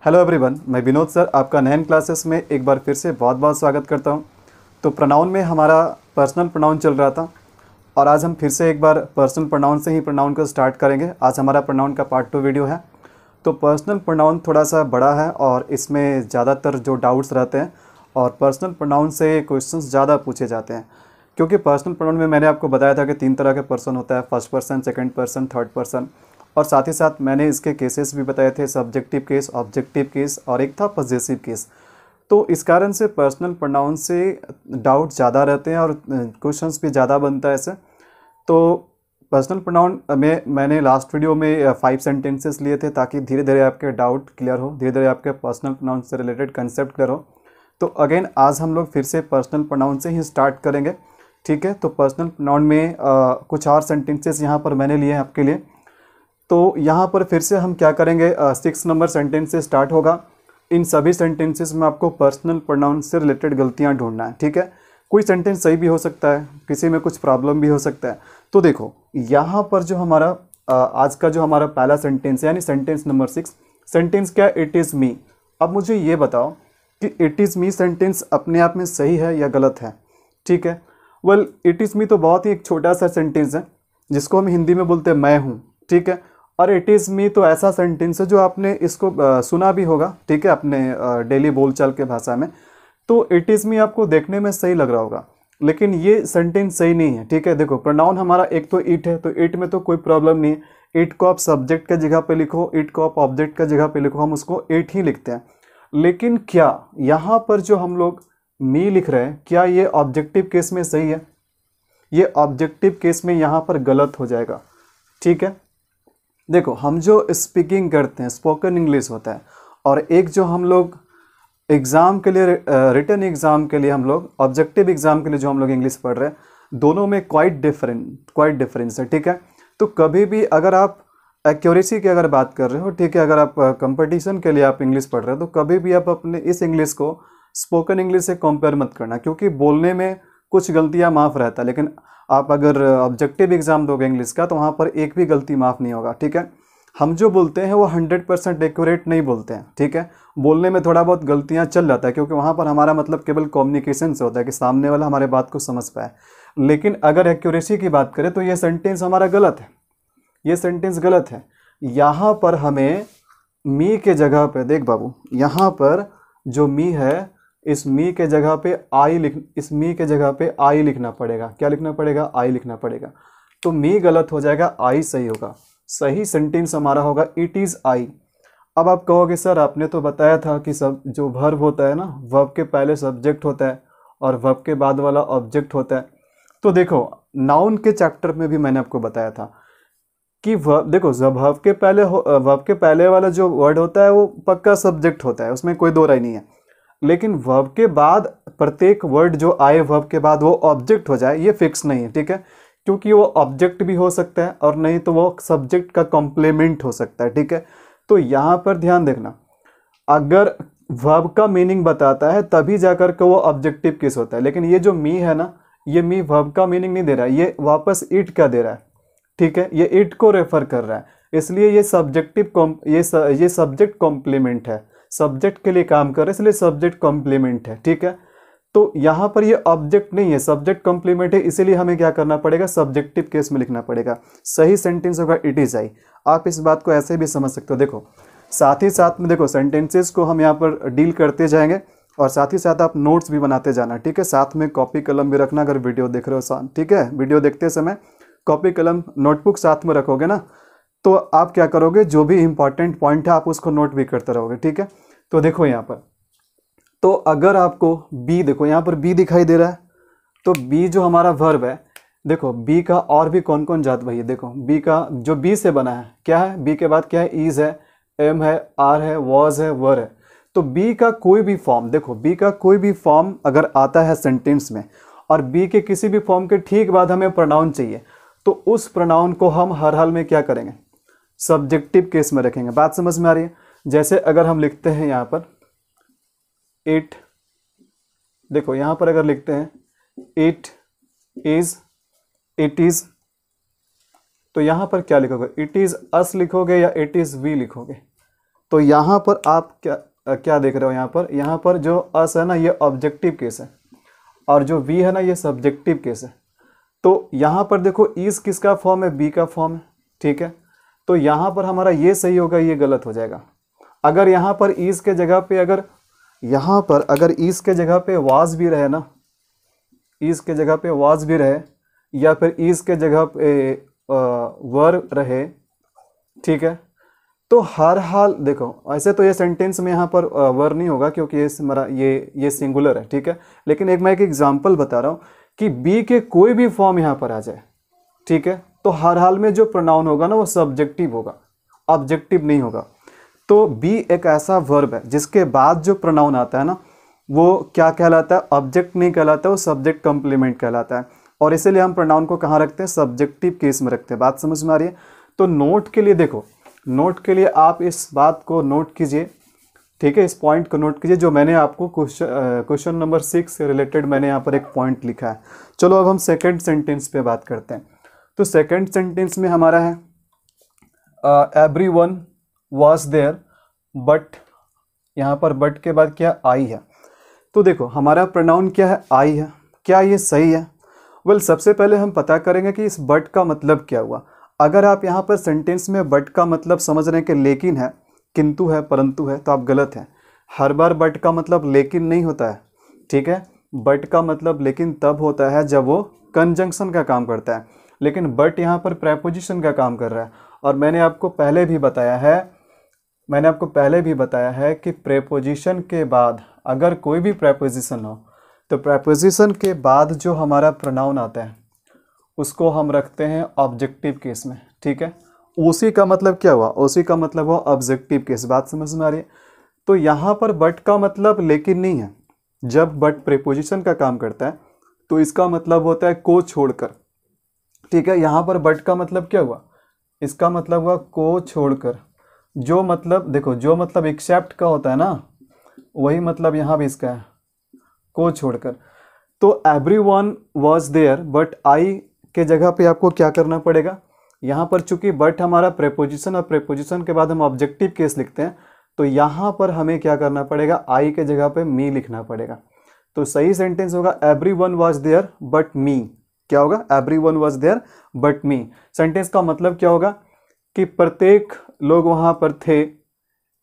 Hello everyone, मैं Vinod sir आपका नैन classes में एक बार फिर से बहुत बहुत स्वागत करता हूं। तो प्रोनाउन में हमारा पर्सनल प्रोनाउन चल रहा था और आज हम फिर से एक बार पर्सनल प्रोनाउन से ही प्रोनाउन को स्टार्ट करेंगे। आज हमारा प्रोनाउन का पार्ट 2 वीडियो है। तो पर्सनल प्रोनाउन थोड़ा सा बड़ा है और इसमें ज़्यादातर जो डाउट्स रहते हैं और पर्सनल प्रोनाउन से क्वेश्चंस ज़्यादा पूछे जाते हैं, क्योंकि पर्सनल प्रोनाउन में मैंने आपको बताया था कि 3 तरह के पर्सन होता है, first person, second person, third person. और साथ ही साथ मैंने इसके केसेस भी बताए थे, सब्जेक्टिव केस, ऑब्जेक्टिव केस और एक था पॉजेसिव केस। तो इस कारण से पर्सनल प्रोनाउन से डाउट ज़्यादा रहते हैं और क्वेश्चंस भी ज़्यादा बनता है ऐसे। तो पर्सनल प्रोनाउन में मैंने लास्ट वीडियो में 5 सेंटेंसेस लिए थे ताकि धीरे धीरे आपके डाउट क्लियर हो, धीरे धीरे आपके पर्सनल प्रोनाउन से रिलेटेड कंसेप्ट क्लियर हो। तो अगेन आज हम लोग फिर से पर्सनल प्रोनाउन से ही स्टार्ट करेंगे, ठीक है। तो पर्सनल प्रोनाउन में कुछ और सेंटेंसेस यहाँ पर मैंने लिए हैं आपके लिए। तो यहाँ पर फिर से हम क्या करेंगे, 6 नंबर सेंटेंस से स्टार्ट होगा। इन सभी सेंटेंसेस में आपको पर्सनल प्रोनाउन से रिलेटेड गलतियाँ ढूंढना है, ठीक है। कोई सेंटेंस सही भी हो सकता है, किसी में कुछ प्रॉब्लम भी हो सकता है। तो देखो यहाँ पर जो हमारा आज का जो हमारा पहला सेंटेंस है, यानी सेंटेंस नंबर 6, सेंटेंस क्या, इट इज़ मी। अब मुझे ये बताओ कि इट इज़ मी सेंटेंस अपने आप में सही है या गलत है, ठीक है। वेल, इट इज़ मी तो बहुत ही एक छोटा सा सेंटेंस है जिसको हम हिंदी में बोलते हैं मैं हूँ, ठीक है। और इट इज़ मी तो ऐसा सेंटेंस है जो आपने इसको सुना भी होगा, ठीक है, अपने डेली बोलचाल के भाषा में। तो इट इज़ मी आपको देखने में सही लग रहा होगा, लेकिन ये सेंटेंस सही नहीं है, ठीक है। देखो प्रोनाउन हमारा एक तो इट है, तो इट में तो कोई प्रॉब्लम नहीं है। इट को आप सब्जेक्ट की जगह पे लिखो, इट को आप ऑब्जेक्ट की जगह पे लिखो, हम उसको इट ही लिखते हैं। लेकिन क्या यहाँ पर जो हम लोग मी लिख रहे हैं, क्या ये ऑब्जेक्टिव केस में सही है? ये ऑब्जेक्टिव केस में यहाँ पर गलत हो जाएगा, ठीक है। देखो हम जो स्पीकिंग करते हैं स्पोकन इंग्लिश होता है, और एक जो हम लोग एग्ज़ाम के लिए, रिटन एग्ज़ाम के लिए हम लोग, ऑब्जेक्टिव एग्ज़ाम के लिए जो हम लोग इंग्लिश पढ़ रहे हैं, दोनों में क्वाइट डिफरेंस है, ठीक है। तो कभी भी अगर आप एक्यूरेसी की अगर बात कर रहे हो, ठीक है, अगर आप कंपटीशन के लिए आप इंग्लिश पढ़ रहे हो, तो कभी भी आप अपने इस इंग्लिश को स्पोकन इंग्लिश से कंपेयर मत करना, क्योंकि बोलने में कुछ गलतियाँ माफ़ रहता है, लेकिन आप अगर ऑब्जेक्टिव एग्ज़ाम दोगे इंग्लिश का तो वहाँ पर एक भी गलती माफ़ नहीं होगा, ठीक है। हम जो बोलते हैं वो 100% एक्यूरेट नहीं बोलते हैं, ठीक है। बोलने में थोड़ा बहुत गलतियाँ चल जाता है, क्योंकि वहाँ पर हमारा मतलब केवल कम्युनिकेशन से होता है कि सामने वाला हमारे बात को समझ पाए। लेकिन अगर एक्यूरेसी की बात करें तो ये सेंटेंस हमारा गलत है, ये सेंटेंस गलत है। यहाँ पर हमें मी के जगह पे, देख बाबू, यहाँ पर जो मी है, इस मी के जगह पे इस मी के जगह पे आई लिखना पड़ेगा। क्या लिखना पड़ेगा? आई लिखना पड़ेगा। तो मी गलत हो जाएगा, आई सही होगा। सही सेंटेंस हमारा होगा इट इज़ आई। अब आप कहोगे सर आपने तो बताया था कि सब जो वर्ब होता है ना, वर्ब के पहले सब्जेक्ट होता है और वर्ब के बाद वाला ऑब्जेक्ट होता है। तो देखो नाउन के चैप्टर में भी मैंने आपको बताया था कि वर्ब, देखो जब वर्ब के पहले वाला जो वर्ड होता है वो पक्का सब्जेक्ट होता है, उसमें कोई दो राय नहीं है। लेकिन वर्ब के बाद प्रत्येक वर्ड जो आए वर्ब के बाद वो ऑब्जेक्ट हो जाए, ये फिक्स नहीं है, ठीक है। क्योंकि वो ऑब्जेक्ट भी हो सकता है और नहीं तो वो सब्जेक्ट का कॉम्प्लीमेंट हो सकता है, ठीक है। तो यहाँ पर ध्यान देखना, अगर वर्ब का मीनिंग बताता है तभी जाकर के वो ऑब्जेक्टिव केस होता है। लेकिन ये जो मी है ना, ये मी वर्ब का मीनिंग नहीं दे रहा है, ये वापस इट का दे रहा है, ठीक है। ये इट को रेफर कर रहा है, इसलिए ये ये सब्जेक्ट कॉम्प्लीमेंट है, सब्जेक्ट के लिए काम कर रहा है, इसलिए सब्जेक्ट कॉम्प्लीमेंट है, ठीक है। तो यहाँ पर ये ऑब्जेक्ट नहीं है, सब्जेक्ट कॉम्प्लीमेंट है, इसीलिए हमें क्या करना पड़ेगा, सब्जेक्टिव केस में लिखना पड़ेगा। सही सेंटेंस होगा इट इज आई। आप इस बात को ऐसे भी समझ सकते हो। देखो साथ ही साथ में देखो सेंटेंसेस को हम यहाँ पर डील करते जाएंगे और साथ ही साथ आप नोट्स भी बनाते जाना, ठीक है। साथ में कॉपी कलम भी रखना अगर वीडियो देख रहे हो, ठीक है। वीडियो देखते समय कॉपी कलम नोटबुक साथ में रखोगे ना, तो आप क्या करोगे, जो भी इंपॉर्टेंट पॉइंट है आप उसको नोट भी करते रहोगे, ठीक है। तो देखो यहाँ पर, तो अगर आपको बी, देखो यहाँ पर बी दिखाई दे रहा है, तो बी जो हमारा वर्ब है, देखो बी का और भी कौन कौन जात भाई है। देखो बी का जो बी से बना है क्या है, बी के बाद क्या है, इज है, एम है, आर है, वॉज है, वर है। तो बी का कोई भी फॉर्म, देखो बी का कोई भी फॉर्म अगर आता है सेंटेंस में और बी के किसी भी फॉर्म के ठीक बाद हमें प्रोनाउन चाहिए, तो उस प्रोनाउन को हम हर हाल में क्या करेंगे, सब्जेक्टिव केस में रखेंगे। बात समझ में आ रही है? जैसे अगर हम लिखते हैं यहाँ पर इट, देखो यहाँ पर अगर लिखते हैं इट इज, तो यहाँ पर क्या लिखोगे, इट इज़ अस लिखोगे या इट इज़ वी लिखोगे? तो यहाँ पर आप क्या देख रहे हो, यहाँ पर जो अस है ना ये ऑब्जेक्टिव केस है और जो वी है ना ये सब्जेक्टिव केस है। तो यहाँ पर देखो इस किसका फॉर्म है, बी का फॉर्म है, ठीक है। तो यहाँ पर हमारा ये सही होगा, ये गलत हो जाएगा। अगर यहाँ पर इस के जगह पे अगर इस के जगह पे वाज भी रहे ना, इस के जगह पे वाज भी रहे या फिर इस के जगह पे वर रहे, ठीक है, तो हर हाल देखो ऐसे तो ये सेंटेंस में यहाँ पर वर नहीं होगा क्योंकि ये हमारा ये सिंगुलर है, ठीक है। लेकिन मैं एक एग्जांपल बता रहा हूँ कि बी के कोई भी फॉर्म यहाँ पर आ जाए, ठीक है, तो हर हाल में जो प्रोनाउन होगा ना वो सब्जेक्टिव होगा, ऑब्जेक्टिव नहीं होगा। तो बी एक ऐसा वर्ब है जिसके बाद जो प्रोनाउन आता है ना वो क्या कहलाता है, ऑब्जेक्ट नहीं कहलाता, वो सब्जेक्ट कॉम्प्लीमेंट कहलाता है। और इसीलिए हम प्रोनाउन को कहाँ रखते हैं, सब्जेक्टिव केस में रखते हैं। बात समझ में आ रही है। तो नोट के लिए देखो, नोट के लिए आप इस बात को नोट कीजिए, ठीक है, इस पॉइंट को नोट कीजिए जो मैंने आपको क्वेश्चन नंबर 6 से रिलेटेड मैंने यहाँ पर एक पॉइंट लिखा है। चलो अब हम सेकंड सेंटेंस पे बात करते हैं। तो सेकंड सेंटेंस में हमारा है एवरीवन वाज देयर बट, यहाँ पर बट के बाद क्या, आई है। तो देखो हमारा प्रोनाउन क्या है, आई है। क्या ये सही है? वेल सबसे पहले हम पता करेंगे कि इस बट का मतलब क्या हुआ। अगर आप यहाँ पर सेंटेंस में बट का मतलब समझ रहे हैं कि लेकिन है, किंतु है, परंतु है, तो आप गलत हैं। हर बार बट का मतलब लेकिन नहीं होता है, ठीक है। बट का मतलब लेकिन तब होता है जब वो कंजंक्शन का काम करता है, लेकिन बट यहाँ पर प्रेपोजिशन का काम कर रहा है। और मैंने आपको पहले भी बताया है कि प्रेपोजिशन के बाद अगर कोई भी प्रेपोजिशन हो तो प्रेपोजिशन के बाद जो हमारा प्रोनाउन आता है उसको हम रखते हैं ऑब्जेक्टिव केस में, ठीक है। उसी का मतलब क्या हुआ, उसी का मतलब हुआ ऑब्जेक्टिव केस। बात समझ में आ रही है। तो यहाँ पर बट का मतलब लेकिन नहीं है। जब बट प्रेपोजिशन का काम करता है तो इसका मतलब होता है को छोड़कर, ठीक है। यहाँ पर बट का मतलब क्या हुआ, इसका मतलब हुआ को छोड़कर। जो मतलब देखो, जो मतलब एक्सेप्ट का होता है ना वही मतलब यहाँ भी इसका है, को छोड़कर। तो everyone was there but I के जगह पे आपको क्या करना पड़ेगा, यहाँ पर चूंकि बट हमारा प्रेपोजिशन और प्रेपोजिशन के बाद हम ऑब्जेक्टिव केस लिखते हैं तो यहाँ पर हमें क्या करना पड़ेगा, आई के जगह पे मी लिखना पड़ेगा। तो सही सेंटेंस होगा everyone was there but me. क्या होगा, everyone was there but me. Sentence का मतलब क्या होगा कि प्रत्येक लोग वहाँ पर थे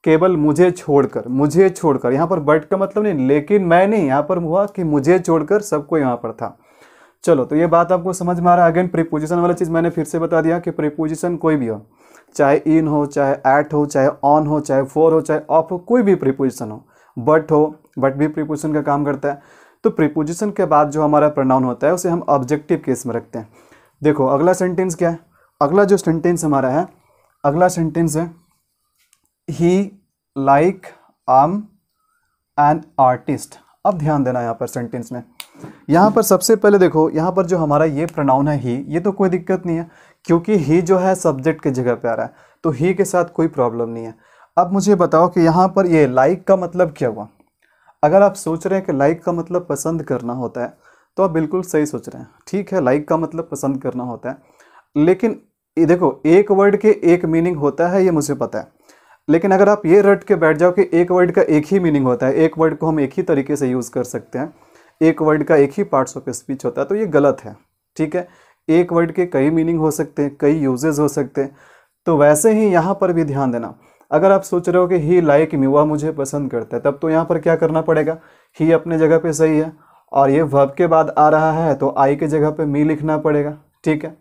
केवल मुझे छोड़कर। मुझे छोड़कर यहाँ पर बट का मतलब नहीं, लेकिन मैं नहीं, यहाँ पर हुआ कि मुझे छोड़कर सबको यहाँ पर था। चलो तो ये बात आपको समझ में आ रहा है। अगेन प्रीपोजिशन वाला चीज़ मैंने फिर से बता दिया कि प्रीपोजिशन कोई भी हो, चाहे इन हो, चाहे एट हो, चाहे ऑन हो, चाहे फॉर हो, चाहे ऑफ हो, कोई भी प्रीपोजिशन हो, बट हो, बट भी प्रीपोजिशन का काम करता है। तो प्रीपोजिशन के बाद जो हमारा प्रोनाउन होता है उसे हम ऑब्जेक्टिव केस में रखते हैं। देखो अगला सेंटेंस क्या है, अगला जो सेंटेंस हमारा है, अगला सेंटेंस है ही लाइक आम एन आर्टिस्ट। अब ध्यान देना यहाँ पर सेंटेंस में, यहाँ पर सबसे पहले देखो, यहाँ पर जो हमारा ये प्रोनाउन है ही, ये तो कोई दिक्कत नहीं है क्योंकि ही जो है सब्जेक्ट के जगह पे आ रहा है, तो ही के साथ कोई प्रॉब्लम नहीं है। अब मुझे बताओ कि यहाँ पर ये लाइक का मतलब क्या हुआ। अगर आप सोच रहे हैं कि लाइक का मतलब पसंद करना होता है तो आप बिल्कुल सही सोच रहे हैं, ठीक है, लाइक का मतलब पसंद करना होता है। लेकिन ये देखो एक वर्ड के एक मीनिंग होता है, ये मुझे पता है, लेकिन अगर आप ये रट के बैठ जाओ कि एक वर्ड का एक ही मीनिंग होता है, एक वर्ड को हम एक ही तरीके से यूज़ कर सकते हैं, एक वर्ड का एक ही पार्ट्स ऑफ स्पीच होता है, तो ये गलत है, ठीक है। एक वर्ड के कई मीनिंग हो सकते हैं, कई यूजेस हो सकते हैं। तो वैसे ही यहाँ पर भी ध्यान देना, अगर आप सोच रहे हो कि ही लाइक मी, वह मुझे पसंद करता है, तब तो यहाँ पर क्या करना पड़ेगा, ही अपने जगह पे सही है और ये वर्ब के बाद आ रहा है तो आई के जगह पे मी लिखना पड़ेगा, ठीक है।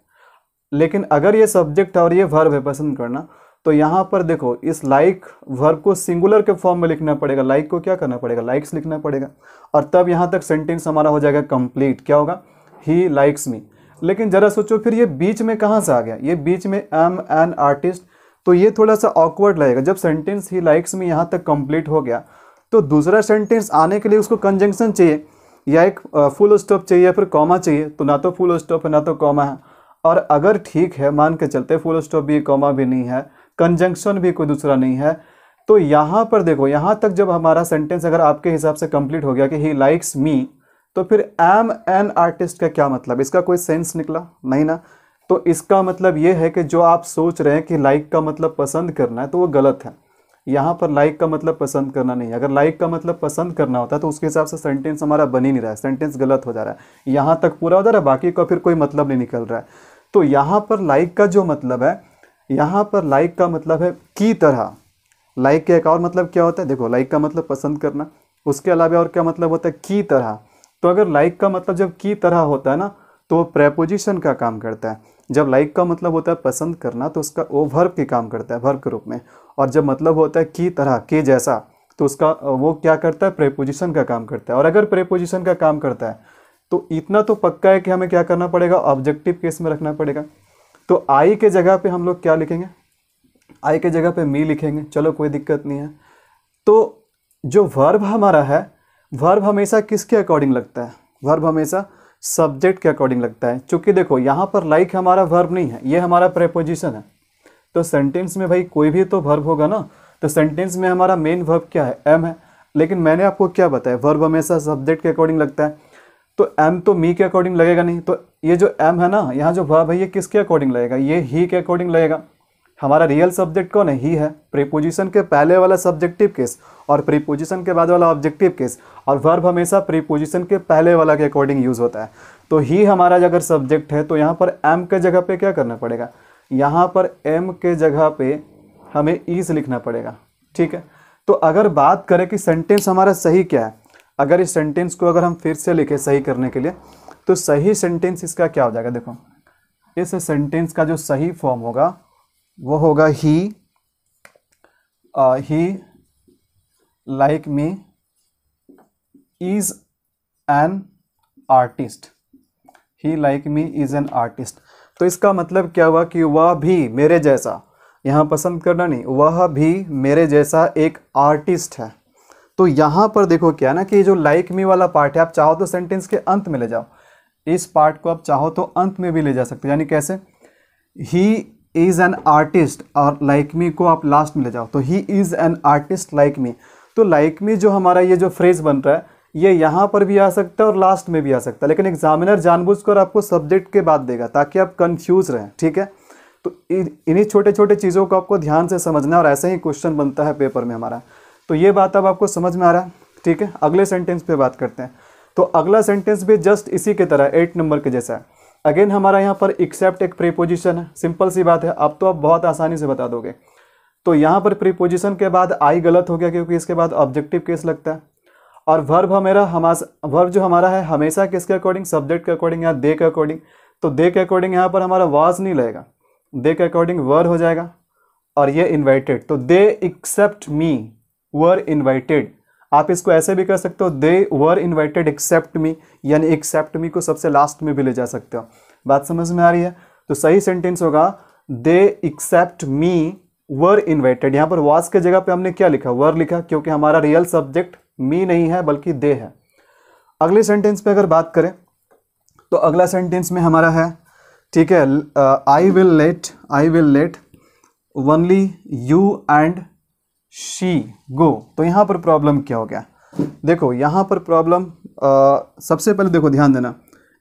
लेकिन अगर ये सब्जेक्ट और ये वर्ब है पसंद करना, तो यहाँ पर देखो इस लाइक वर्ब को सिंगुलर के फॉर्म में लिखना पड़ेगा, लाइक को क्या करना पड़ेगा, लाइक्स लिखना पड़ेगा, और तब यहाँ तक सेंटेंस हमारा हो जाएगा कंप्लीट। क्या होगा, ही लाइक्स मी। लेकिन जरा सोचो फिर ये बीच में कहाँ से आ गया, ये बीच में एम एन आर्टिस्ट, तो ये थोड़ा सा ऑकवर्ड लगेगा। जब सेंटेंस ही लाइक्स मी यहाँ तक कंप्लीट हो गया तो दूसरा सेंटेंस आने के लिए उसको कंजंक्शन चाहिए या एक फुल स्टॉप चाहिए या फिर कॉमा चाहिए, तो ना तो फुल स्टॉप है ना तो कॉमा है। और अगर ठीक है मान के चलते फुल स्टॉप भी कॉमा भी नहीं है, कंजंक्शन भी कोई दूसरा नहीं है, तो यहाँ पर देखो यहाँ तक जब हमारा सेंटेंस अगर आपके हिसाब से कंप्लीट हो गया कि ही लाइक्स मी, तो फिर एम एन आर्टिस्ट का क्या मतलब, इसका कोई सेंस निकला नहीं ना। तो इसका मतलब ये है कि जो आप सोच रहे हैं कि लाइक का मतलब पसंद करना है तो वो गलत है। यहाँ पर लाइक का मतलब पसंद करना नहीं है। अगर लाइक का मतलब पसंद करना होता तो उसके हिसाब से सेंटेंस हमारा बन ही नहीं रहा है, सेंटेंस गलत हो जा रहा है। यहाँ तक पूरा हो जा रहा है, बाकी का फिर कोई मतलब नहीं निकल रहा है। तो यहाँ पर लाइक का जो मतलब है, यहाँ पर लाइक का मतलब है की तरह। लाइक का एक और मतलब क्या होता है, देखो लाइक का मतलब पसंद करना, उसके अलावा और क्या मतलब होता है, की तरह। तो अगर लाइक का मतलब जब की तरह होता है ना तो वो प्रेपोजिशन का काम करता है। जब लाइक का मतलब होता है पसंद करना तो उसका वो वर्ब के काम करता है, वर्ब के रूप में। और जब मतलब होता है की तरह, के जैसा, तो उसका वो क्या करता है, प्रेपोजिशन का काम करता है। और अगर प्रेपोजिशन का काम करता है तो इतना तो पक्का है कि हमें क्या करना पड़ेगा, ऑब्जेक्टिव केस में रखना पड़ेगा। तो आई के जगह पे हम लोग क्या लिखेंगे, आई के जगह पे मी लिखेंगे, चलो कोई दिक्कत नहीं है। तो जो वर्ब हमारा है, वर्ब हमेशा किसके अकॉर्डिंग लगता है, वर्ब हमेशा सब्जेक्ट के अकॉर्डिंग लगता है। क्योंकि देखो यहाँ पर लाइक हमारा वर्ब नहीं है, ये हमारा प्रेपोजिशन है। तो सेंटेंस में भाई कोई भी तो वर्ब होगा ना, तो सेंटेंस में हमारा मेन वर्ब क्या है, एम है। लेकिन मैंने आपको क्या बताया, वर्ब हमेशा सब्जेक्ट के अकॉर्डिंग लगता है। तो एम तो मी के अकॉर्डिंग लगेगा नहीं, तो ये जो एम है ना, यहाँ जो वर्ब है ये किसके अकॉर्डिंग लगेगा, ये ही के अकॉर्डिंग लगेगा। हमारा रियल सब्जेक्ट कौन है, ही है। प्रीपोजिशन के पहले वाला सब्जेक्टिव केस और प्रीपोजिशन के बाद वाला ऑब्जेक्टिव केस, और वर्ब हमेशा प्रीपोजिशन के पहले वाला के अकॉर्डिंग यूज़ होता है। तो ही हमारा अगर सब्जेक्ट है तो यहाँ पर एम के जगह पे क्या करना पड़ेगा, यहाँ पर एम के जगह पे हमें इज लिखना पड़ेगा, ठीक है। तो अगर बात करें कि सेंटेंस हमारा सही क्या है, अगर इस सेंटेंस को अगर हम फिर से लिखें सही करने के लिए, तो सही सेंटेंस इसका क्या हो जाएगा, देखो इस सेंटेंस का जो सही फॉर्म होगा वो होगा he like me is an artist, he like me is an artist. तो इसका मतलब क्या हुआ कि वह भी मेरे जैसा, यहाँ पसंद करना नहीं, वह भी मेरे जैसा एक आर्टिस्ट है। तो यहाँ पर देखो क्या है ना कि जो लाइक मी वाला पार्ट है, आप चाहो तो सेंटेंस के अंत में ले जाओ, इस पार्ट को आप चाहो तो अंत में भी ले जा सकते हो। यानी कैसे, ही इज एन आर्टिस्ट और लाइक मी को आप लास्ट में ले जाओ, तो he is an artist like me. तो लाइक मी जो हमारा ये जो फ्रेज बन रहा है ये यहाँ पर भी आ सकता है और लास्ट में भी आ सकता है, लेकिन एग्जामिनर जानबूझकर आपको सब्जेक्ट के बाद देगा ताकि आप कंफ्यूज रहें, ठीक है। तो इन्हीं छोटे छोटे चीज़ों को आपको ध्यान से समझना, और ऐसे ही क्वेश्चन बनता है पेपर में हमारा। तो ये बात अब आपको समझ में आ रहा है, ठीक है। अगले सेंटेंस पे बात करते हैं। तो अगला सेंटेंस भी जस्ट इसी की तरह 8 नंबर के जैसा है। अगेन हमारा यहाँ पर एक्सेप्ट एक प्रीपोजिशन है, सिंपल सी बात है, अब तो आप बहुत आसानी से बता दोगे। तो यहाँ पर प्रीपोजिशन के बाद आई गलत हो गया क्योंकि इसके बाद ऑब्जेक्टिव केस लगता है। और वर्ब वर्ब जो हमारा है हमेशा किसके अकॉर्डिंग, सब्जेक्ट के अकॉर्डिंग या दे के अकॉर्डिंग। तो दे के अकॉर्डिंग यहाँ पर हमारा वाज नहीं लगेगा, दे के अकॉर्डिंग वर हो जाएगा। और ये इन्वाइटेड, तो they accept me were invited. आप इसको ऐसे भी कर सकते हो, दे वर इन्वाइटेड एक्सेप्ट मी, यानी एक्सेप्ट मी को सबसे लास्ट में भी ले जा सकते हो। बात समझ में आ रही है। तो सही सेंटेंस होगा they accept me were invited. यहाँ पर वाज के जगह पे हमने क्या लिखा, वर लिखा, क्योंकि हमारा रियल सब्जेक्ट मी नहीं है बल्कि दे है। अगले सेंटेंस पे अगर बात करें तो अगला सेंटेंस में हमारा है, ठीक है, आई will let only you and she go. तो यहाँ पर प्रॉब्लम क्या हो गया, देखो यहाँ पर प्रॉब्लम सबसे पहले देखो ध्यान देना,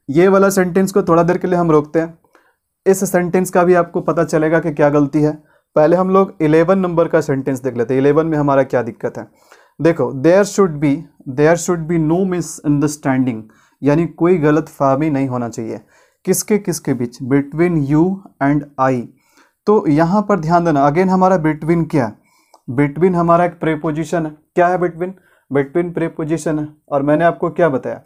ये वाला सेंटेंस को थोड़ा देर के लिए हम रोकते हैं। इस सेंटेंस का भी आपको पता चलेगा कि क्या गलती है। पहले हम लोग 11 नंबर का सेंटेंस देख लेते हैं, 11 में हमारा क्या दिक्कत है। देखो there should be no misunderstanding, यानी कोई गलत फहमी नहीं होना चाहिए। किसके बीच, बिटवीन यू एंड आई। तो यहाँ पर ध्यान देना, अगेन हमारा बिटवीन क्या है, बिटवीन हमारा एक प्रीपोजिशन है। क्या है बिटवीन प्रीपोजिशन है। और मैंने आपको क्या बताया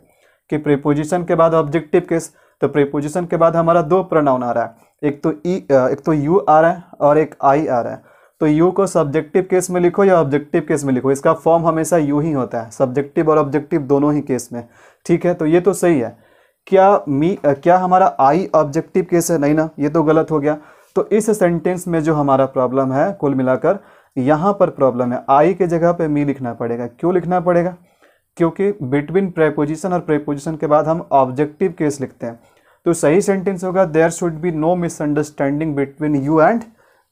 कि प्रीपोजिशन के बाद ऑब्जेक्टिव केस, तो प्रीपोजिशन के बाद हमारा दो प्रोनाउन आ रहा है, एक तो यू आ रहा है और एक आई आ रहा है। तो यू को सब्जेक्टिव केस में लिखो या ऑब्जेक्टिव केस में लिखो, इसका फॉर्म हमेशा यू ही होता है, सब्जेक्टिव और ऑब्जेक्टिव दोनों ही केस में, ठीक है। तो ये तो सही है। क्या हमारा आई ऑब्जेक्टिव केस है, नहीं ना, ये तो गलत हो गया। तो इस सेंटेंस में जो हमारा प्रॉब्लम है, कुल मिलाकर यहाँ पर प्रॉब्लम है, आई के जगह पे मी लिखना पड़ेगा। क्यों लिखना पड़ेगा, क्योंकि बिटवीन प्रीपोजिशन और प्रीपोजिशन के बाद हम ऑब्जेक्टिव केस लिखते हैं। तो सही सेंटेंस होगा there should be no misunderstanding between you and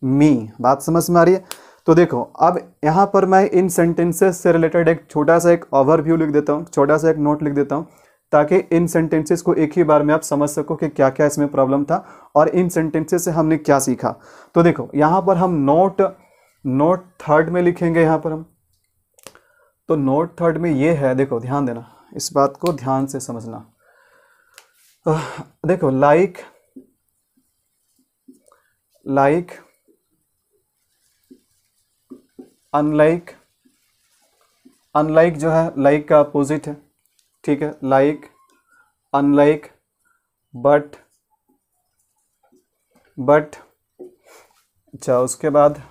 me. बात समझ में आ रही है। तो देखो अब यहाँ पर मैं इन सेंटेंसेस से रिलेटेड एक छोटा सा एक ओवरव्यू लिख देता हूँ, छोटा सा एक नोट लिख देता हूँ, ताकि इन सेंटेंसेस को एक ही बार में आप समझ सको कि क्या क्या इसमें प्रॉब्लम था और इन सेंटेंसेस से हमने क्या सीखा। तो देखो यहाँ पर हम नोट नोट थर्ड में लिखेंगे यहाँ पर हम। तो नोट थर्ड में ये है, देखो ध्यान देना, इस बात को ध्यान से समझना। देखो लाइक अनलाइक, अनलाइक जो है लाइक का अपोजिट है, ठीक है, लाइक अनलाइक बट, अच्छा उसके बाद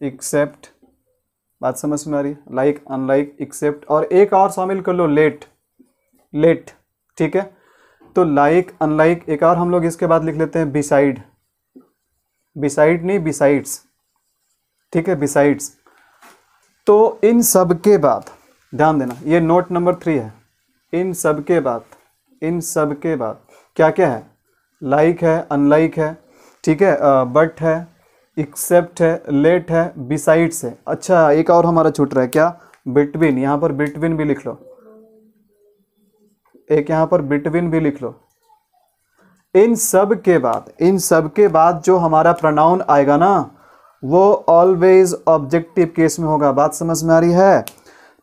एक्सेप्ट, बात समझ में आ रही है, लाइक अनलाइक एक्सेप्ट, और एक और शामिल कर लो, लेट, ठीक है। तो लाइक अनलाइक, एक और हम लोग इसके बाद लिख लेते हैं बिसाइड, बिसाइड नहीं बिसाइड्स, ठीक है, बिसाइड्स। तो इन सब के बाद ध्यान देना, ये नोट नंबर 3 है। इन सब के बाद क्या क्या है, लाइक है, अनलाइक है, ठीक है, बट है, एक्सेप्ट है, लेट है, बिसाइड्स है। अच्छा एक और हमारा छूट रहा है, क्या, बिटवीन, यहाँ पर बिटवीन भी लिख लो, एक यहाँ पर बिटवीन भी लिख लो। इन सब के बाद जो हमारा प्रोनाउन आएगा ना, वो ऑलवेज ऑब्जेक्टिव केस में होगा। बात समझ में आ रही है?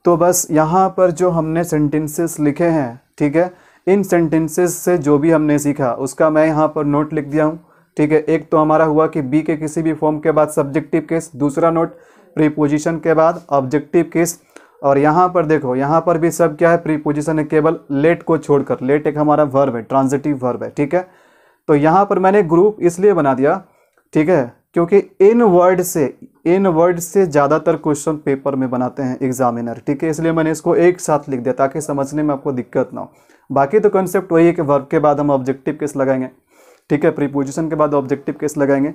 तो बस यहाँ पर जो हमने सेंटेंसेस लिखे हैं, ठीक है, इन सेंटेंसेस से जो भी हमने सीखा उसका मैं यहाँ पर नोट लिख दिया हूँ, ठीक है। एक तो हमारा हुआ कि बी के किसी भी फॉर्म के बाद सब्जेक्टिव केस, दूसरा नोट प्रीपोजिशन के बाद ऑब्जेक्टिव केस, और यहाँ पर देखो यहाँ पर भी सब क्या है, प्रीपोजिशन है, केवल लेट को छोड़कर। लेट एक हमारा वर्ब है, ट्रांजिटिव वर्ब है, ठीक है। तो यहाँ पर मैंने ग्रुप इसलिए बना दिया, ठीक है, क्योंकि इन वर्ड से ज़्यादातर क्वेश्चन पेपर में बनाते हैं एग्जामिनर, ठीक है, इसलिए मैंने इसको एक साथ लिख दिया ताकि समझने में आपको दिक्कत ना हो। बाकी तो कॉन्सेप्ट वही है कि वर्ब के बाद हम ऑब्जेक्टिव केस लगाएंगे, ठीक है, प्रीपोजिशन के बाद ऑब्जेक्टिव केस लगाएंगे।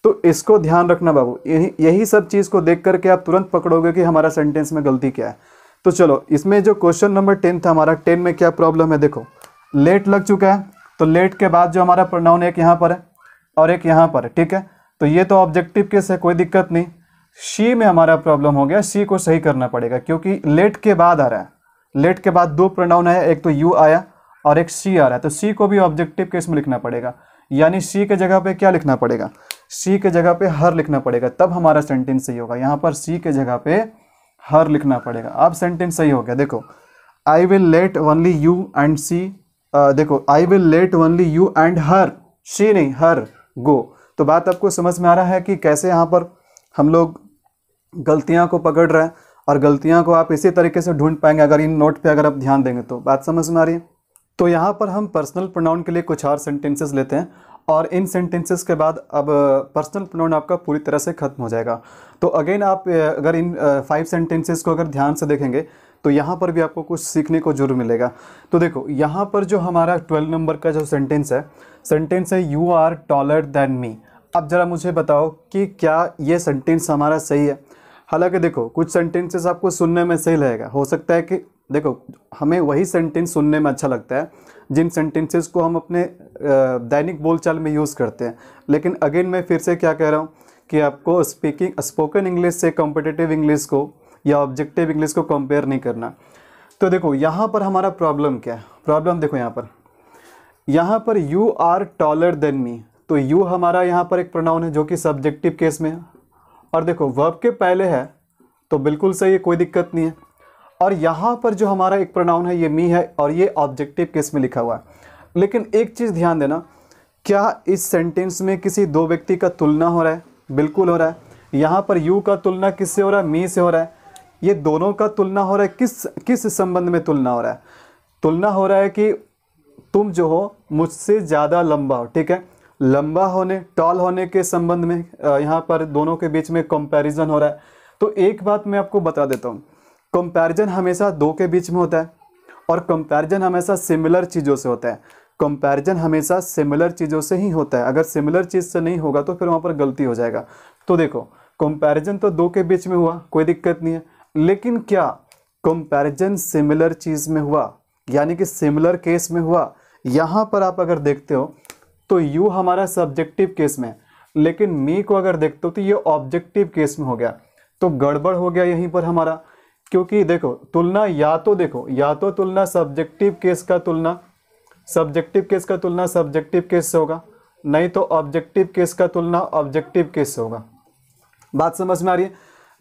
तो इसको ध्यान रखना बाबू, यही सब चीज़ को देख करके आप तुरंत पकड़ोगे कि हमारा सेंटेंस में गलती क्या है। तो चलो इसमें जो क्वेश्चन नंबर 10 था हमारा, 10 में क्या प्रॉब्लम है, देखो लेट लग चुका है, तो लेट के बाद जो हमारा प्रोनाउन एक यहाँ पर है और एक यहाँ पर है, ठीक है, तो ये तो ऑब्जेक्टिव केस है, कोई दिक्कत नहीं। शी में हमारा प्रॉब्लम हो गया, शी को सही करना पड़ेगा क्योंकि लेट के बाद आ रहा है, लेट के बाद दो प्रोनाउन है, एक तो यू आया और एक शी आ रहा है, तो शी को भी ऑब्जेक्टिव केस में लिखना पड़ेगा, यानी शी के जगह पे क्या लिखना पड़ेगा, शी के जगह पे हर लिखना पड़ेगा, तब हमारा सेंटेंस सही होगा। यहाँ पर शी के जगह पे हर लिखना पड़ेगा, अब सेंटेंस सही हो गया। देखो I will let only you and see, देखो I will let only you and her, she नहीं हर गो। तो बात आपको समझ में आ रहा है कि कैसे यहाँ पर हम लोग गलतियाँ को पकड़ रहे हैं, और गलतियाँ को आप इसी तरीके से ढूंढ पाएंगे अगर इन नोट पे अगर आप ध्यान देंगे तो। बात समझ में आ रही है? तो यहाँ पर हम पर्सनल प्रोनाउन के लिए कुछ और सेंटेंसेस लेते हैं, और इन सेंटेंसेस के बाद अब पर्सनल प्रोनाउन आपका पूरी तरह से खत्म हो जाएगा। तो अगेन आप अगर इन 5 सेंटेंसेस को अगर ध्यान से देखेंगे तो यहाँ पर भी आपको कुछ सीखने को जरूर मिलेगा। तो देखो यहाँ पर जो हमारा 12 नंबर का जो सेंटेंस है you are taller than me. अब ज़रा मुझे बताओ कि क्या ये सेंटेंस हमारा सही है? हालांकि देखो कुछ सेंटेंसेस आपको सुनने में सही लगेगा, हो सकता है कि देखो हमें वही सेंटेंस सुनने में अच्छा लगता है जिन सेंटेंसेस को हम अपने दैनिक बोलचाल में यूज़ करते हैं, लेकिन अगेन मैं फिर से क्या कह रहा हूँ कि आपको स्पोकन इंग्लिश से कॉम्पिटिटिव इंग्लिश को या ऑब्जेक्टिव इंग्लिश को कंपेयर नहीं करना। तो देखो यहाँ पर हमारा प्रॉब्लम क्या है, प्रॉब्लम देखो यहाँ पर you are taller than me, तो यू हमारा यहाँ पर एक प्रोनाउन है जो कि सब्जेक्टिव केस में है, और देखो वर्ब के पहले है तो बिल्कुल सही है, कोई दिक्कत नहीं है। और यहाँ पर जो हमारा एक प्रोनाउन है ये मी है और ये ऑब्जेक्टिव केस में लिखा हुआ है। लेकिन एक चीज़ ध्यान देना, क्या इस सेंटेंस में किसी दो व्यक्ति का तुलना हो रहा है? बिल्कुल हो रहा है। यहाँ पर यू का तुलना किससे हो रहा है? मी से हो रहा है। ये दोनों का तुलना हो रहा है, किस संबंध में तुलना हो रहा है? तुलना हो रहा है कि तुम जो हो मुझसे ज़्यादा लंबा हो, ठीक है, लंबा होने टॉल होने के संबंध में यहाँ पर दोनों के बीच में कंपैरिजन हो रहा है। तो एक बात मैं आपको बता देता हूँ, कंपैरिजन हमेशा दो के बीच में होता है और कंपैरिजन हमेशा सिमिलर चीज़ों से होता है। कंपैरिजन हमेशा सिमिलर चीज़ों से ही होता है, अगर सिमिलर चीज़ से नहीं होगा तो फिर वहाँ पर गलती हो जाएगा। तो देखो कंपैरिजन तो दो के बीच में हुआ, कोई दिक्कत नहीं है, लेकिन क्या कंपैरिजन सिमिलर चीज़ में हुआ, यानी कि सिमिलर केस में हुआ? यहाँ पर आप अगर देखते हो तो यू हमारा सब्जेक्टिव केस में, लेकिन मी को अगर देखते हो तो ये ऑब्जेक्टिव केस में हो गया। तो गड़बड़ हो गया यहीं पर हमारा, क्योंकि देखो तुलना या तो तुलना सब्जेक्टिव केस का तुलना सब्जेक्टिव केस से होगा, नहीं तो ऑब्जेक्टिव केस का तुलना ऑब्जेक्टिव केस से होगा। बात समझ में आ रही है?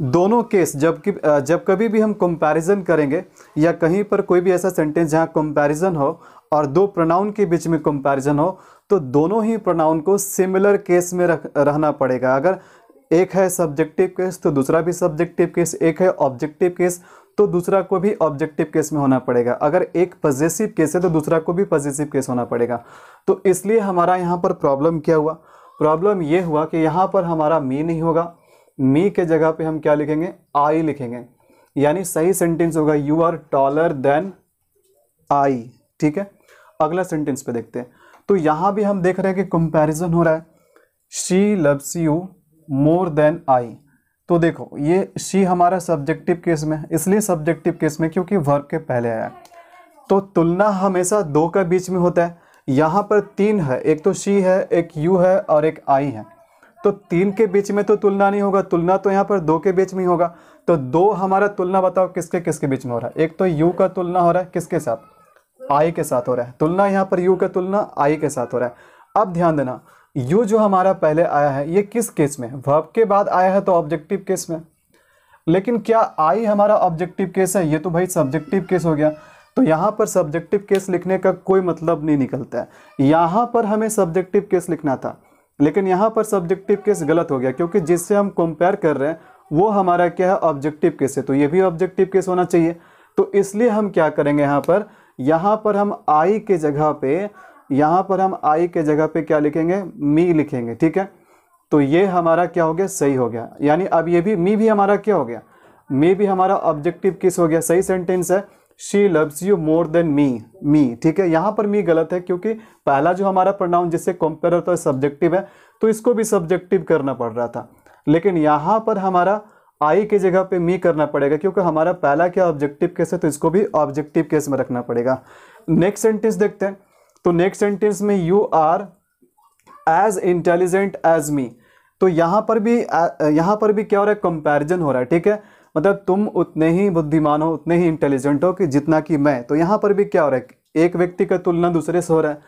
दोनों केस जब कभी भी हम कंपैरिजन करेंगे या कहीं पर कोई भी ऐसा सेंटेंस जहां कंपैरिजन हो और दो प्रोनाउन के बीच में कंपैरिजन हो, तो दोनों ही प्रोनाउन को सिमिलर केस में रहना पड़ेगा। अगर एक है सब्जेक्टिव केस तो दूसरा भी सब्जेक्टिव केस, एक है ऑब्जेक्टिव केस तो दूसरा को भी ऑब्जेक्टिव केस में होना पड़ेगा। अगर एक पॉजिटिव केस है तो दूसरा को भी पॉजिटिव केस होना पड़ेगा। तो इसलिए हमारा यहाँ पर प्रॉब्लम क्या हुआ? प्रॉब्लम ये हुआ कि यहाँ पर हमारा मी नहीं होगा, मी के जगह पे हम क्या लिखेंगे? आई लिखेंगे। यानी सही सेंटेंस होगा you are taller than I. ठीक है, अगला सेंटेंस पे देखते हैं। तो यहाँ भी हम देख रहे हैं कि कंपैरिजन हो रहा है, she loves you more than I. तो देखो ये शी हमारा सब्जेक्टिव केस में, इसलिए सब्जेक्टिव केस में क्योंकि वर्ब के पहले आया। तो तुलना हमेशा दो का बीच में होता है। यहाँ पर तीन है, एक तो शी है, एक यू है और एक आई है। तो तीन के बीच में तो तुलना नहीं होगा, तुलना तो यहाँ पर दो के बीच में ही होगा। तो दो हमारा तुलना बताओ किसके किसके बीच में हो रहा है? एक तो यू का तुलना हो रहा है किसके साथ? आई के साथ हो रहा है। तुलना यहाँ पर यू का तुलना आई के साथ हो रहा है। अब ध्यान देना, यू जो हमारा पहले आया है ये किस केस में? वर्ब के बाद आया है तो ऑब्जेक्टिव केस में। लेकिन क्या आई हमारा ऑब्जेक्टिव केस है? ये तो भाई सब्जेक्टिव केस हो गया। तो यहाँ पर सब्जेक्टिव केस लिखने का कोई मतलब नहीं निकलता है। यहाँ पर हमें सब्जेक्टिव केस लिखना था, लेकिन यहाँ पर सब्जेक्टिव केस गलत हो गया क्योंकि जिससे हम कंपेयर कर रहे हैं वो हमारा क्या है? ऑब्जेक्टिव केस है। तो ये भी ऑब्जेक्टिव केस होना चाहिए। तो इसलिए हम क्या करेंगे? यहाँ पर हम आई के जगह पे, यहाँ पर हम आई के जगह पे क्या लिखेंगे? मी लिखेंगे। ठीक है, तो ये हमारा क्या हो गया? सही हो गया। यानी अब ये भी मी भी हमारा क्या हो गया? मी भी हमारा ऑब्जेक्टिव केस हो गया। सही सेंटेंस है she loves you more than me. ठीक है, यहाँ पर मी गलत है क्योंकि पहला जो हमारा प्रोनाउन जिससे कंपेयर होता है सब्जेक्टिव है, तो इसको भी सब्जेक्टिव करना पड़ रहा था। लेकिन यहाँ पर हमारा आई के जगह पे मी करना पड़ेगा क्योंकि हमारा पहला क्या ऑब्जेक्टिव केस है, तो इसको भी ऑब्जेक्टिव केस में रखना पड़ेगा। नेक्स्ट सेंटेंस देखते हैं। तो नेक्स्ट सेंटेंस में you are as intelligent as me. तो यहाँ पर भी क्या हो रहा है? कंपैरिजन हो रहा है। ठीक है, मतलब तुम उतने ही बुद्धिमान हो, उतने ही इंटेलिजेंट हो कि जितना कि मैं। तो यहाँ पर भी क्या हो रहा है? एक व्यक्ति का तुलना दूसरे से हो रहा है।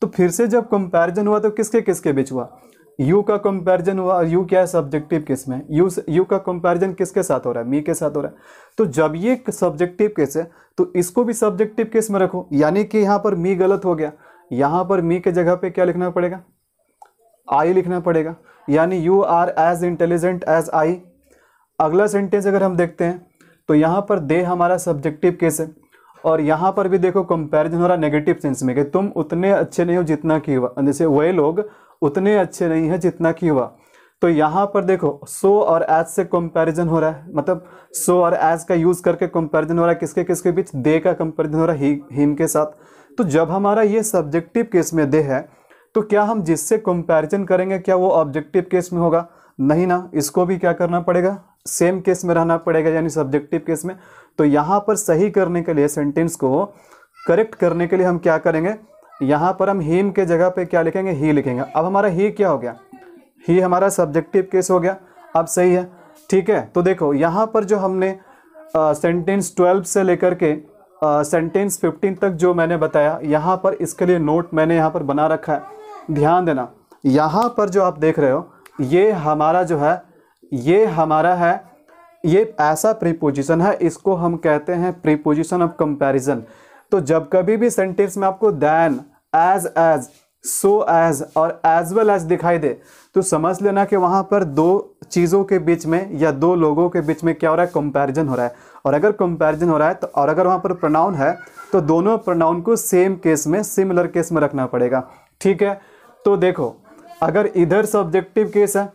तो फिर से जब कंपैरिजन हुआ तो किसके किसके बीच हुआ? यू का कंपैरिजन हुआ। और यू क्या है? सब्जेक्टिव केस में। यू का कंपैरिजन किसके साथ हो रहा है? मी के साथ हो रहा है। तो जब ये सब्जेक्टिव केस है तो इसको भी सब्जेक्टिव केस में रखो। यानी कि यहाँ पर मी गलत हो गया। यहाँ पर मी के जगह पे क्या लिखना पड़ेगा? आई लिखना पड़ेगा। यानी you are as intelligent as I. अगला सेंटेंस अगर हम देखते हैं तो यहाँ पर दे हमारा सब्जेक्टिव केस है और यहाँ पर भी देखो कंपैरिजन हो रहा है नेगेटिव सेंस में कि तुम उतने अच्छे नहीं हो जितना कि हुआ, जैसे वह लोग उतने अच्छे नहीं है जितना कि हुआ। तो यहाँ पर देखो सो और एज से कंपैरिजन हो रहा है, मतलब सो और एज का यूज करके कंपैरिजन हो रहा है। किसके किसके बीच? दे का कंपैरिजन हो रहा है हिम के साथ। तो जब हमारा ये सब्जेक्टिव केस में दे है तो क्या हम जिससे कंपैरिजन करेंगे क्या वो ऑब्जेक्टिव केस में होगा? नहीं ना, इसको भी क्या करना पड़ेगा? सेम केस में रहना पड़ेगा, यानी सब्जेक्टिव केस में। तो यहाँ पर सही करने के लिए, सेंटेंस को करेक्ट करने के लिए हम क्या करेंगे? यहाँ पर हम हिम के जगह पे क्या लिखेंगे? ही लिखेंगे। अब हमारा ही क्या हो गया? ही हमारा सब्जेक्टिव केस हो गया। अब सही है। ठीक है, तो देखो यहाँ पर जो हमने सेंटेंस 12 से लेकर के सेंटेंस 15 तक जो मैंने बताया, यहाँ पर इसके लिए नोट मैंने यहाँ पर बना रखा है। ध्यान देना, यहाँ पर जो आप देख रहे हो ये हमारा जो है, ये हमारा है, ये ऐसा प्रीपोजिशन है, इसको हम कहते हैं प्रीपोजिशन ऑफ कंपैरिजन। तो जब कभी भी सेंटेंस में आपको देन, एज, सो एज और एज वेल एज दिखाई दे तो समझ लेना कि वहाँ पर दो चीज़ों के बीच में या दो लोगों के बीच में क्या हो रहा है? कंपैरिजन हो रहा है। और अगर कंपैरिजन हो रहा है तो, और अगर वहाँ पर प्रोनाउन है तो दोनों प्रोनाउन को सेम केस में, सिमिलर केस में रखना पड़ेगा। ठीक है, तो देखो अगर इधर सब्जेक्टिव केस है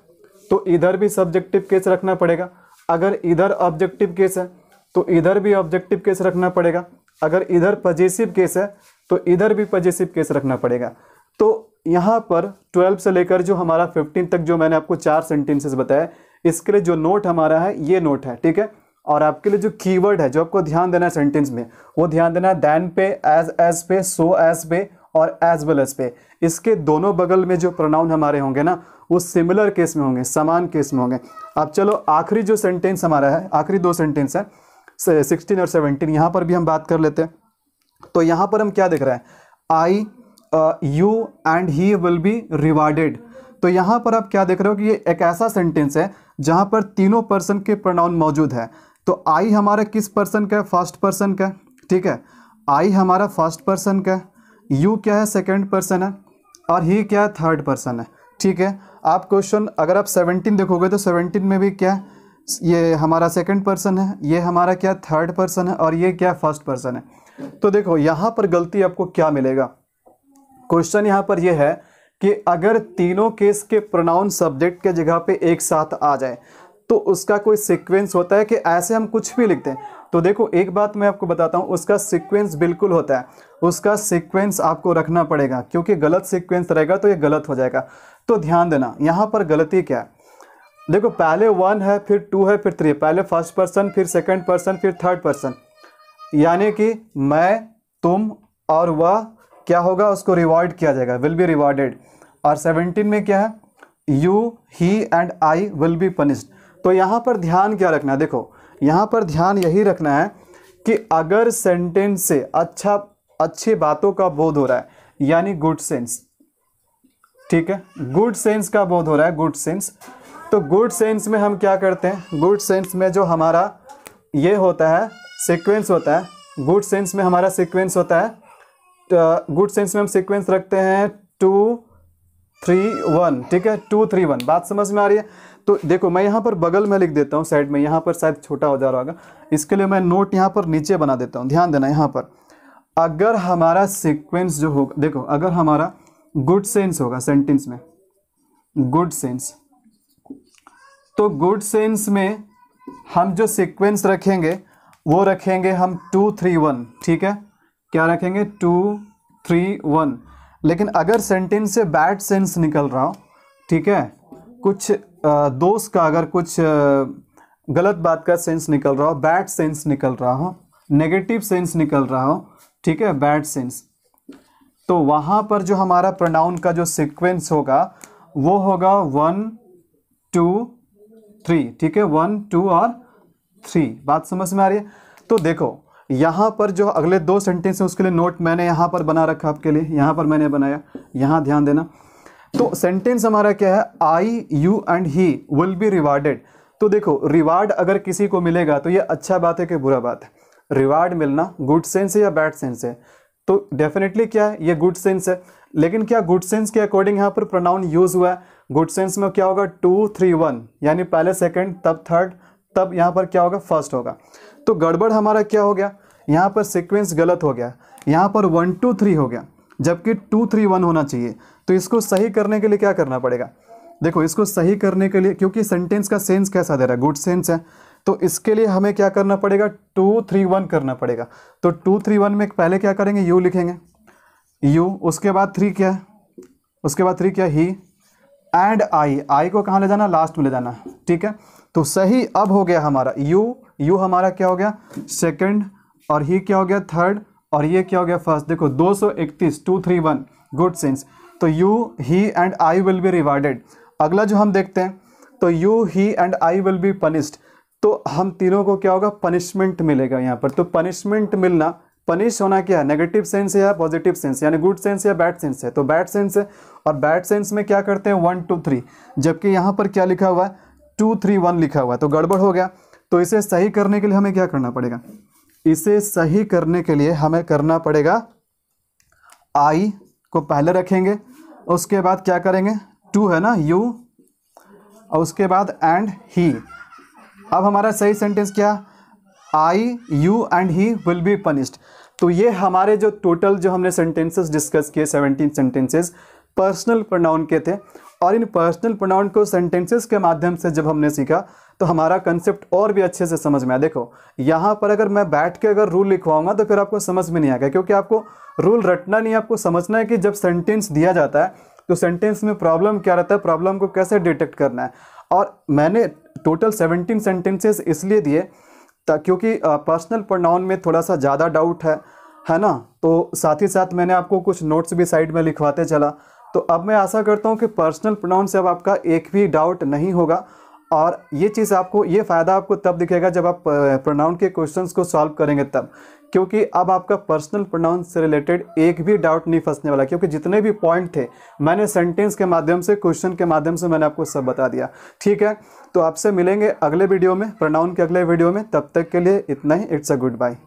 तो इधर भी सब्जेक्टिव केस रखना पड़ेगा। अगर इधर ऑब्जेक्टिव केस है तो इधर भी ऑब्जेक्टिव केस रखना पड़ेगा। अगर इधर पॉजिटिव केस है तो इधर भी पॉजिटिव केस रखना पड़ेगा। तो यहाँ पर 12 से लेकर जो हमारा 15 तक जो मैंने आपको 4 सेंटेंसेस बताया, इसके लिए जो नोट हमारा है ये नोट है। ठीक है, और आपके लिए जो कीवर्ड है जो आपको ध्यान देना है सेंटेंस में, वो ध्यान देना है देन पे, एज पे, सो एज पे और एज वेल एज पे। इसके दोनों बगल में जो प्रोनाउन हमारे होंगे ना, वो सिमिलर केस में होंगे, समान केस में होंगे। अब चलो आखिरी जो सेंटेंस हमारा है, आखिरी 2 सेंटेंस है 16 और 17, यहाँ पर भी हम बात कर लेते हैं। तो यहाँ पर हम क्या देख रहे हैं? I you and he will be rewarded. तो यहाँ पर आप क्या देख रहे हो कि ये एक ऐसा सेंटेंस है जहाँ पर तीनों पर्सन के प्रोनाउन मौजूद है। तो आई हमारा किस पर्सन का है? फर्स्ट पर्सन का। ठीक है, आई हमारा फर्स्ट पर्सन का, यू क्या है? सेकंड पर्सन है, और ही क्या है? थर्ड पर्सन है। ठीक है, आप क्वेश्चन अगर आप 17 देखोगे तो 17 में भी क्या है? ये हमारा सेकंड पर्सन है, ये हमारा क्या? थर्ड पर्सन है, और ये क्या? फर्स्ट पर्सन है। तो देखो यहाँ पर गलती आपको क्या मिलेगा? क्वेश्चन यहाँ पर यह है कि अगर तीनों केस के प्रोनाउन सब्जेक्ट के जगह पे एक साथ आ जाए तो उसका कोई सीक्वेंस होता है कि ऐसे हम कुछ भी लिखते हैं? तो देखो एक बात मैं आपको बताता हूँ, उसका सीक्वेंस बिल्कुल होता है, उसका सीक्वेंस आपको रखना पड़ेगा, क्योंकि गलत सीक्वेंस रहेगा तो ये गलत हो जाएगा। तो ध्यान देना यहाँ पर गलती क्या है। देखो पहले 1 है, फिर 2 है, फिर 3 है, पहले फर्स्ट पर्सन, फिर सेकंड पर्सन, फिर थर्ड पर्सन, यानी कि मैं, तुम और वह क्या होगा? उसको रिवॉर्ड किया जाएगा, विल बी रिवॉर्डेड। और 17 में क्या है? You, he and I will be punished. तो यहाँ पर ध्यान क्या रखना है? देखो यहाँ पर ध्यान यही रखना है कि अगर सेंटेंस से अच्छी बातों का बोध हो रहा है, यानी गुड सेंस, ठीक है, गुड सेंस का बोध हो रहा है, गुड सेंस, तो गुड सेंस में हम क्या करते हैं? गुड सेंस में जो हमारा ये होता है सीक्वेंस होता है, गुड सेंस में हमारा सीक्वेंस होता है, गुड सेंस में हम सीक्वेंस रखते हैं 2 3 1। ठीक है, 2 3 1। बात समझ में आ रही है? तो देखो मैं यहाँ पर बगल में लिख देता हूँ साइड में, यहाँ पर शायद छोटा हो जा रहा होगा, इसके लिए मैं नोट यहाँ पर नीचे बना देता हूँ। ध्यान देना यहाँ पर, अगर हमारा सीक्वेंस जो होगा, देखो अगर हमारा गुड सेंस होगा सेंटेंस में, गुड सेंस, तो गुड सेंस में हम जो सीक्वेंस रखेंगे वो रखेंगे हम 2 3 1। ठीक है, क्या रखेंगे? 2 3 1। लेकिन अगर सेंटेंस से बैड सेंस निकल रहा हो, ठीक है, कुछ दोस्त का अगर कुछ गलत बात का सेंस निकल रहा हो, बैड सेंस निकल रहा हो, नेगेटिव सेंस निकल रहा हो, ठीक है, बैड सेंस, तो वहाँ पर जो हमारा प्रोनाउन का जो सीक्वेंस होगा वो होगा 1 2 3। ठीक है, 1 2 और 3। बात समझ में आ रही है? तो देखो यहाँ पर जो अगले 2 सेंटेंस हैं उसके लिए नोट मैंने यहाँ पर बना रखा आपके लिए, यहाँ पर मैंने बनाया, यहाँ ध्यान देना। तो सेंटेंस हमारा क्या है? I, you and he will be rewarded. तो देखो रिवार्ड अगर किसी को मिलेगा तो ये अच्छा बात है कि बुरा बात है? रिवार्ड मिलना गुड सेंस है या बैड सेंस है? तो डेफिनेटली क्या है? ये गुड सेंस है। लेकिन क्या गुड सेंस के अकॉर्डिंग यहाँ पर प्रोनाउन यूज हुआ है? गुड सेंस में क्या होगा? 2 3 1, यानी पहले सेकंड, तब थर्ड, तब यहाँ पर क्या होगा? फर्स्ट होगा। तो गड़बड़ हमारा क्या हो गया? यहाँ पर सीक्वेंस गलत हो गया, यहाँ पर 1 2 3 हो गया, जबकि 2 3 1 होना चाहिए। तो इसको सही करने के लिए क्या करना पड़ेगा? देखो इसको सही करने के लिए, क्योंकि सेंटेंस का सेंस कैसा दे रहा है? गुड सेंस है, तो इसके लिए हमें क्या करना पड़ेगा? 2 3 1 करना पड़ेगा। तो 2 3 1 में पहले क्या करेंगे? यू लिखेंगे, यू, उसके बाद 3 क्या है? उसके बाद 3 क्या? ही एंड आई। आई को कहाँ ले जाना? लास्ट में ले जाना। ठीक है, तो सही अब हो गया हमारा यू, यू हमारा क्या हो गया? सेकंड, और ही क्या हो गया? थर्ड, और ये क्या हो गया? फर्स्ट। देखो 231, 2 3 1, गुड सेंस। तो you, he and I will be rewarded. अगला जो हम देखते हैं, तो you, he and I will be punished. तो हम तीनों को क्या होगा? पनिशमेंट मिलेगा यहाँ पर। तो पनिशमेंट मिलना, पनिश होना क्या है? नेगेटिव सेंस है या पॉजिटिव सेंस, यानी गुड सेंस या बैड सेंस है? तो बैड सेंस है, और बैड सेंस में क्या करते हैं? 1 2 3, जबकि यहाँ पर क्या लिखा हुआ है? 2 3 1 लिखा हुआ है, तो गड़बड़ हो गया। तो इसे सही करने के लिए हमें क्या करना पड़ेगा? इसे सही करने के लिए हमें करना पड़ेगा, आई को पहले रखेंगे, उसके बाद क्या करेंगे? 2 है ना, यू, और उसके बाद एंड ही। अब हमारा सही सेंटेंस क्या? I, you and he will be punished. तो ये हमारे जो टोटल जो हमने सेंटेंसेस डिस्कस किए, 17 सेंटेंसेस पर्सनल प्रोनाउन के थे। और इन पर्सनल प्रोनाउन को सेंटेंसेस के माध्यम से जब हमने सीखा तो हमारा कंसेप्ट और भी अच्छे से समझ में आया। देखो यहाँ पर अगर मैं बैठ के अगर रूल लिखवाऊंगा तो फिर आपको समझ में नहीं आएगा, क्योंकि आपको रूल रटना नहीं, आपको समझना है कि जब सेंटेंस दिया जाता है तो सेंटेंस में प्रॉब्लम क्या रहता है, प्रॉब्लम को कैसे डिटेक्ट करना है। और मैंने टोटल 17 सेंटेंसेस इसलिए दिए क्योंकि पर्सनल प्रोनाउन में थोड़ा सा ज़्यादा डाउट है ना, तो साथ ही साथ मैंने आपको कुछ नोट्स भी साइड में लिखवाते चला। तो अब मैं आशा करता हूँ कि पर्सनल प्रोनाउन से अब आपका एक भी डाउट नहीं होगा और ये चीज़ आपको, ये फ़ायदा आपको तब दिखेगा जब आप प्रोनाउन के क्वेश्चंस को सॉल्व करेंगे तब, क्योंकि अब आपका पर्सनल प्रोनाउन से रिलेटेड एक भी डाउट नहीं फंसने वाला, क्योंकि जितने भी पॉइंट थे मैंने सेंटेंस के माध्यम से, क्वेश्चन के माध्यम से मैंने आपको सब बता दिया। ठीक है, तो आपसे मिलेंगे अगले वीडियो में, प्रोनाउन के अगले वीडियो में। तब तक के लिए इतना ही। It's a good bye.